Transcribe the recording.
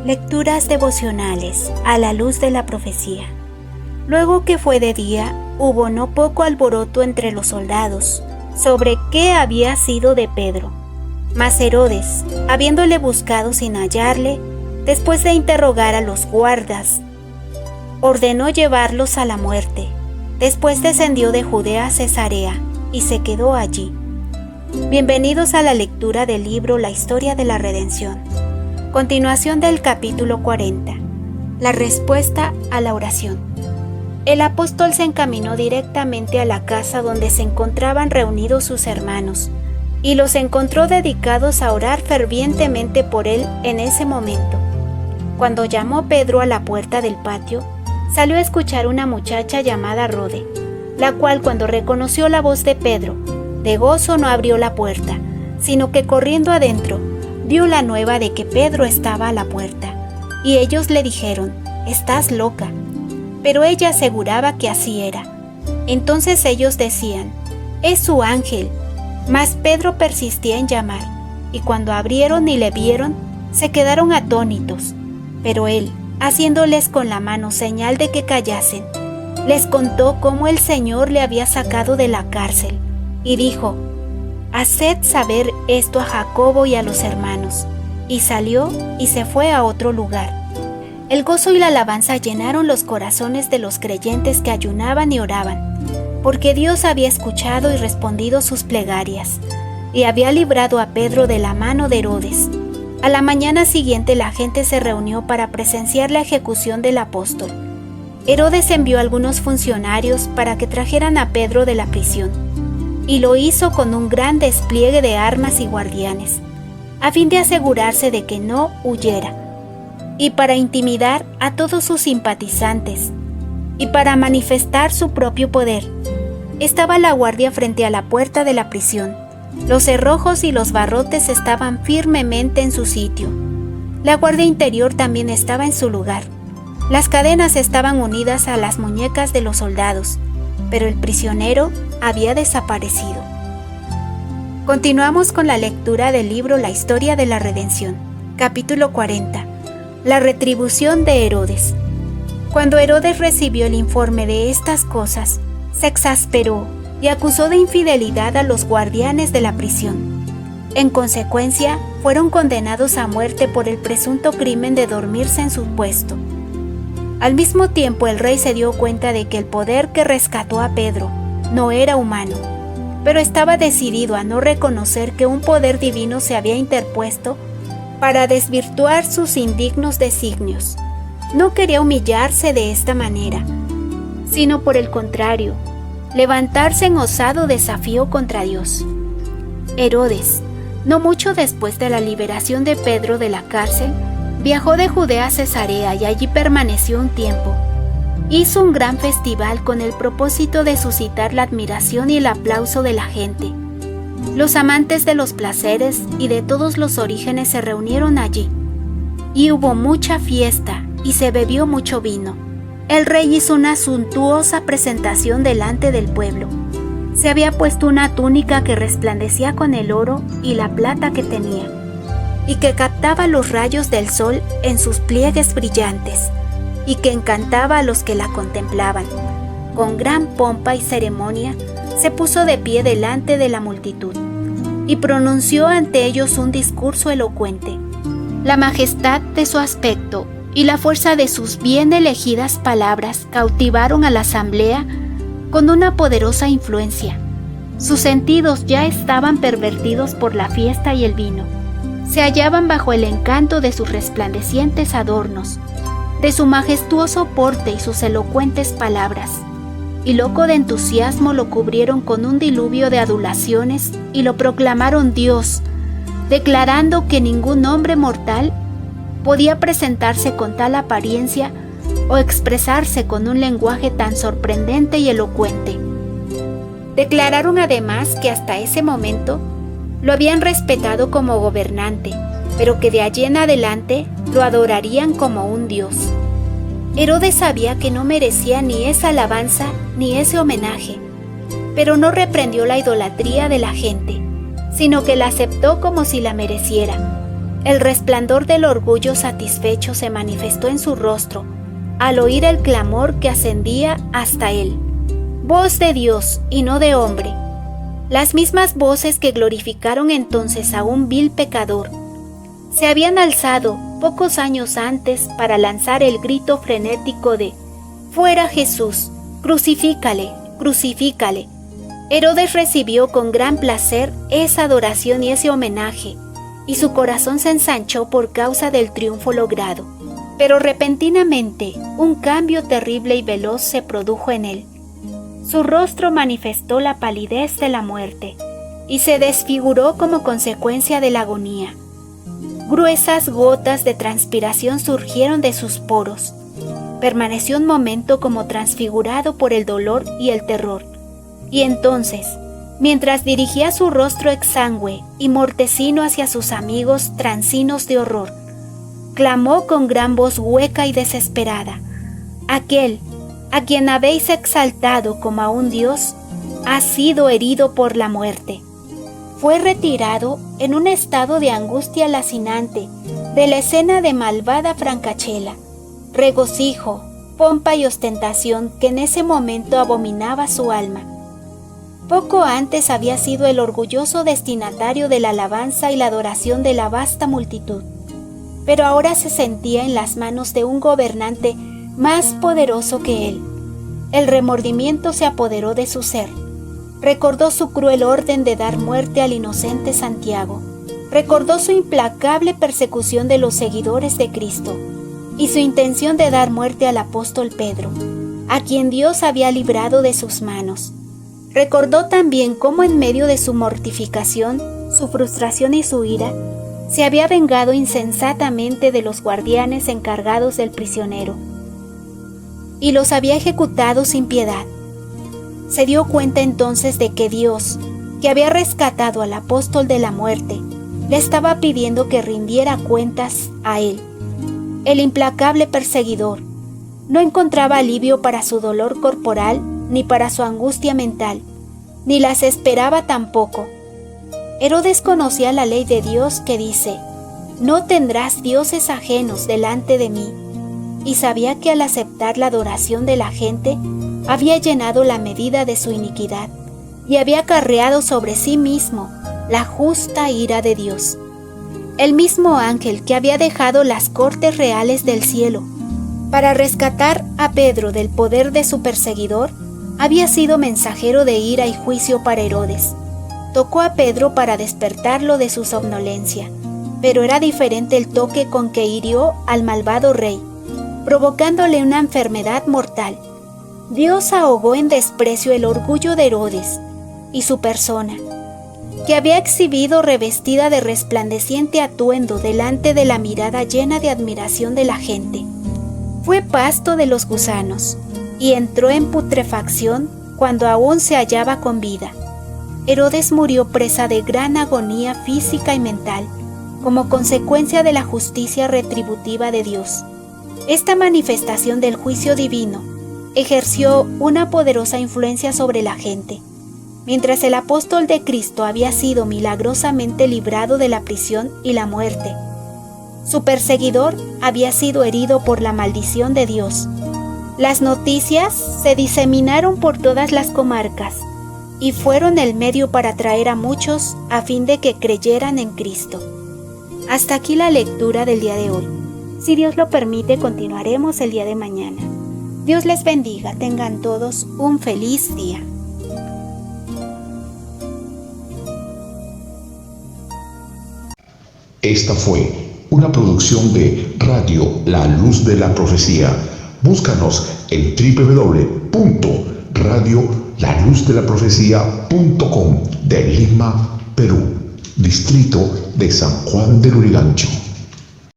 Lecturas devocionales a la luz de la profecía. Luego que fue de día, hubo no poco alboroto entre los soldados sobre qué había sido de Pedro. Mas Herodes, habiéndole buscado sin hallarle, después de interrogar a los guardas, ordenó llevarlos a la muerte. Después descendió de Judea a Cesarea y se quedó allí. Bienvenidos a la lectura del libro La Historia de la Redención. Continuación del capítulo 40. La respuesta a la oración. El apóstol se encaminó directamente a la casa donde se encontraban reunidos sus hermanos, y los encontró dedicados a orar fervientemente por él en ese momento. Cuando llamó Pedro a la puerta del patio, salió a escuchar una muchacha llamada Rode, la cual cuando reconoció la voz de Pedro, de gozo no abrió la puerta, sino que corriendo adentro, dio la nueva de que Pedro estaba a la puerta, y ellos le dijeron: «Estás loca». Pero ella aseguraba que así era. Entonces ellos decían: «Es su ángel». Mas Pedro persistía en llamar, y cuando abrieron y le vieron, se quedaron atónitos. Pero él, haciéndoles con la mano señal de que callasen, les contó cómo el Señor le había sacado de la cárcel, y dijo: «Haced saber esto a Jacobo y a los hermanos». Y salió y se fue a otro lugar. El gozo y la alabanza llenaron los corazones de los creyentes que ayunaban y oraban, porque Dios había escuchado y respondido sus plegarias, y había librado a Pedro de la mano de Herodes. A la mañana siguiente la gente se reunió para presenciar la ejecución del apóstol. Herodes envió a algunos funcionarios para que trajeran a Pedro de la prisión, y lo hizo con un gran despliegue de armas y guardianes, a fin de asegurarse de que no huyera, y para intimidar a todos sus simpatizantes, y para manifestar su propio poder. Estaba la guardia frente a la puerta de la prisión. Los cerrojos y los barrotes estaban firmemente en su sitio. La guardia interior también estaba en su lugar. Las cadenas estaban unidas a las muñecas de los soldados, pero el prisionero había desaparecido. Continuamos con la lectura del libro La Historia de la Redención, capítulo 40. La retribución de Herodes. Cuando Herodes recibió el informe de estas cosas, se exasperó y acusó de infidelidad a los guardianes de la prisión. En consecuencia, fueron condenados a muerte por el presunto crimen de dormirse en su puesto. Al mismo tiempo, el rey se dio cuenta de que el poder que rescató a Pedro no era humano, pero estaba decidido a no reconocer que un poder divino se había interpuesto para desvirtuar sus indignos designios. No quería humillarse de esta manera, sino por el contrario, levantarse en osado desafío contra Dios. Herodes, no mucho después de la liberación de Pedro de la cárcel, viajó de Judea a Cesarea y allí permaneció un tiempo. Hizo un gran festival con el propósito de suscitar la admiración y el aplauso de la gente. Los amantes de los placeres y de todos los orígenes se reunieron allí, y hubo mucha fiesta y se bebió mucho vino. El rey hizo una suntuosa presentación delante del pueblo. Se había puesto una túnica que resplandecía con el oro y la plata que tenía, y que captaba los rayos del sol en sus pliegues brillantes, y que encantaba a los que la contemplaban. Con gran pompa y ceremonia, se puso de pie delante de la multitud, y pronunció ante ellos un discurso elocuente. La majestad de su aspecto y la fuerza de sus bien elegidas palabras cautivaron a la asamblea con una poderosa influencia. Sus sentidos ya estaban pervertidos por la fiesta y el vino. Se hallaban bajo el encanto de sus resplandecientes adornos, de su majestuoso porte y sus elocuentes palabras, y loco de entusiasmo lo cubrieron con un diluvio de adulaciones y lo proclamaron Dios, declarando que ningún hombre mortal podía presentarse con tal apariencia o expresarse con un lenguaje tan sorprendente y elocuente. Declararon además que hasta ese momento lo habían respetado como gobernante, pero que de allí en adelante lo adorarían como un dios. Herodes sabía que no merecía ni esa alabanza ni ese homenaje, pero no reprendió la idolatría de la gente, sino que la aceptó como si la mereciera. El resplandor del orgullo satisfecho se manifestó en su rostro al oír el clamor que ascendía hasta él. Voz de Dios y no de hombre. Las mismas voces que glorificaron entonces a un vil pecador se habían alzado pocos años antes para lanzar el grito frenético de «Fuera Jesús, crucifícale, crucifícale». Herodes recibió con gran placer esa adoración y ese homenaje, y su corazón se ensanchó por causa del triunfo logrado. Pero repentinamente un cambio terrible y veloz se produjo en él. Su rostro manifestó la palidez de la muerte y se desfiguró como consecuencia de la agonía. Gruesas gotas de transpiración surgieron de sus poros. Permaneció un momento como transfigurado por el dolor y el terror. Y entonces, mientras dirigía su rostro exangüe y mortecino hacia sus amigos transinos de horror, clamó con gran voz hueca y desesperada: «Aquel a quien habéis exaltado como a un Dios, ha sido herido por la muerte». Fue retirado en un estado de angustia lacinante de la escena de malvada francachela, regocijo, pompa y ostentación que en ese momento abominaba su alma. Poco antes había sido el orgulloso destinatario de la alabanza y la adoración de la vasta multitud, pero ahora se sentía en las manos de un gobernante más poderoso que él. El remordimiento se apoderó de su ser. Recordó su cruel orden de dar muerte al inocente Santiago. Recordó su implacable persecución de los seguidores de Cristo y su intención de dar muerte al apóstol Pedro, a quien Dios había librado de sus manos. Recordó también cómo en medio de su mortificación, su frustración y su ira, se había vengado insensatamente de los guardianes encargados del prisionero y los había ejecutado sin piedad. Se dio cuenta entonces de que Dios, que había rescatado al apóstol de la muerte, le estaba pidiendo que rindiera cuentas a él. El implacable perseguidor no encontraba alivio para su dolor corporal ni para su angustia mental, ni las esperaba tampoco. Herodes conocía la ley de Dios que dice: «No tendrás dioses ajenos delante de mí», y sabía que al aceptar la adoración de la gente, había llenado la medida de su iniquidad y había acarreado sobre sí mismo la justa ira de Dios. El mismo ángel que había dejado las cortes reales del cielo para rescatar a Pedro del poder de su perseguidor, había sido mensajero de ira y juicio para Herodes. Tocó a Pedro para despertarlo de su somnolencia, pero era diferente el toque con que hirió al malvado rey, provocándole una enfermedad mortal. Dios ahogó en desprecio el orgullo de Herodes y su persona, que había exhibido revestida de resplandeciente atuendo delante de la mirada llena de admiración de la gente. Fue pasto de los gusanos y entró en putrefacción cuando aún se hallaba con vida. Herodes murió presa de gran agonía física y mental, como consecuencia de la justicia retributiva de Dios. Esta manifestación del juicio divino ejerció una poderosa influencia sobre la gente. Mientras el apóstol de Cristo había sido milagrosamente librado de la prisión y la muerte, su perseguidor había sido herido por la maldición de Dios. Las noticias se diseminaron por todas las comarcas y fueron el medio para atraer a muchos a fin de que creyeran en Cristo. Hasta aquí la lectura del día de hoy. Si Dios lo permite, continuaremos el día de mañana. Dios les bendiga, tengan todos un feliz día. Esta fue una producción de Radio La Luz de la Profecía. Búscanos en www.radiolaluzdelaprofecia.com de Lima, Perú, distrito de San Juan del Lurigancho.